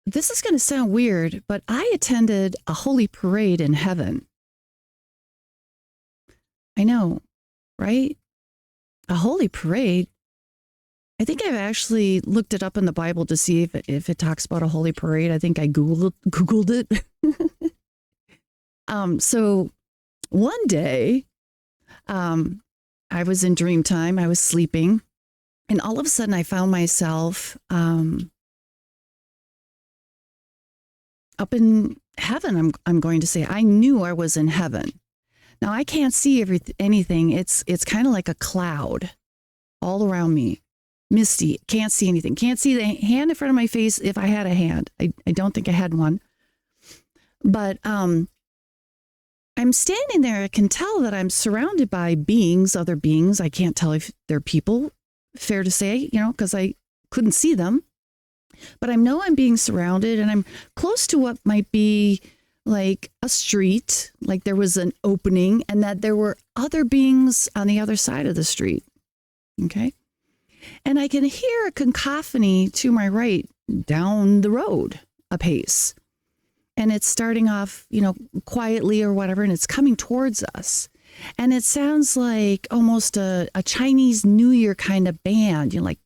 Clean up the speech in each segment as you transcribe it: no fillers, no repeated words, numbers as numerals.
this is going to sound weird, but I attended a holy parade in heaven. I know, right? A holy parade. I think I've actually looked it up in the Bible to see if it talks about a holy parade. I think I Googled it. So one day, I was in dream time. I was sleeping, and all of a sudden, I found myself up in heaven. I'm going to say I knew I was in heaven. Now I can't see anything. It's kind of like a cloud all around me. Misty, can't see anything. Can't see the hand in front of my face if I had a hand. I don't think I had one. But I'm standing there. I can tell that I'm surrounded by beings, other beings. I can't tell if they're people, fair to say, because I couldn't see them. But I know I'm being surrounded, and I'm close to what might be like a street, like there was an opening, and that there were other beings on the other side of the street. Okay. And I can hear a cacophony to my right down the road a pace. And it's starting off, quietly or whatever, and it's coming towards us. And it sounds like almost a Chinese New Year kind of band, like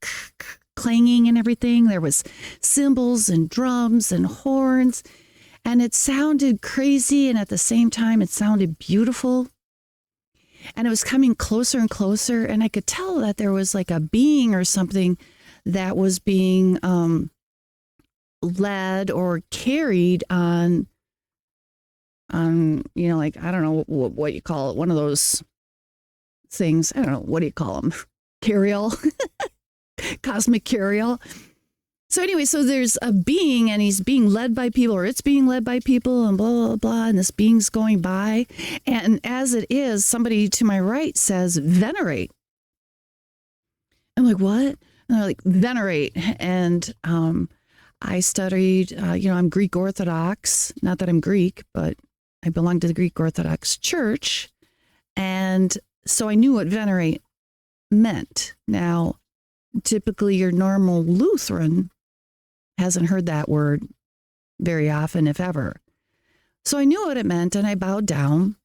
clanging and everything. There was cymbals and drums and horns, and it sounded crazy, and at the same time, it sounded beautiful. And it was coming closer and closer, and I could tell that there was like a being or something that was being led or carried on like, I don't know what you call it, one of those things. I don't know, what do you call them? Carryall, cosmic carryall. So anyway, so there's a being, and he's being led by people, or it's being led by people, and blah, blah, blah, and this being's going by. And as it is, somebody to my right says, venerate. I'm like, what? And they're like, venerate. And I studied, I'm Greek Orthodox. Not that I'm Greek, but I belong to the Greek Orthodox Church. And so I knew what venerate meant. Now, typically your normal Lutheran hasn't heard that word very often, if ever. So I knew what it meant, and I bowed down,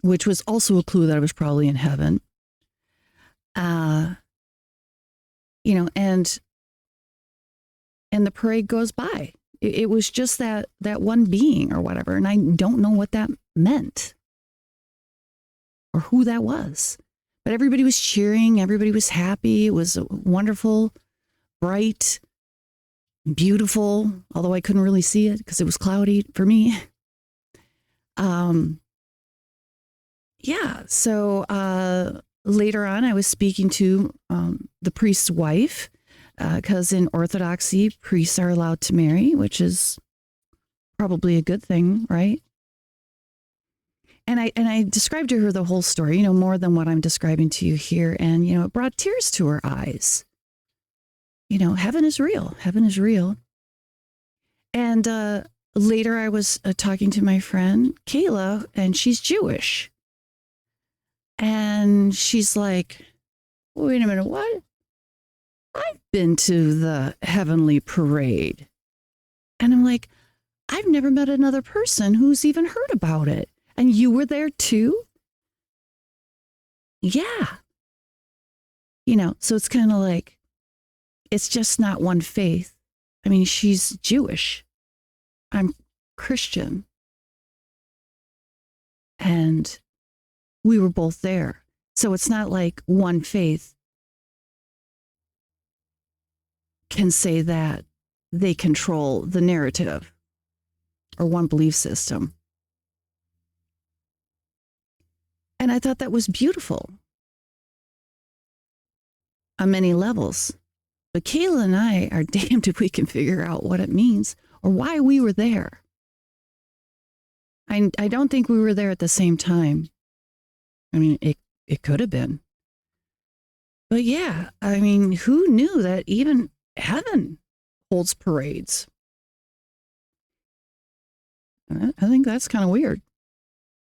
which was also a clue that I was probably in heaven. And the parade goes by. It was just that one being or whatever, and I don't know what that meant or who that was. But everybody was cheering. Everybody was happy. It was wonderful, bright, beautiful, although I couldn't really see it because it was cloudy for me. So later on, I was speaking to the priest's wife, because in Orthodoxy, priests are allowed to marry, which is probably a good thing, right? And I described to her the whole story, more than what I'm describing to you here. And, it brought tears to her eyes. Heaven is real. Heaven is real. And later I was talking to my friend, Kayla, and she's Jewish. And she's like, wait a minute, what? I've been to the heavenly parade. And I'm like, I've never met another person who's even heard about it. And you were there too? Yeah. So it's kind of like, it's just not one faith. I mean, she's Jewish. I'm Christian. And we were both there. So it's not like one faith can say that they control the narrative or one belief system. And I thought that was beautiful on many levels. But Kayla and I are damned if we can figure out what it means or why we were there. I don't think we were there at the same time. I mean, it could have been. But yeah, I mean, who knew that even heaven holds parades? I think that's kind of weird.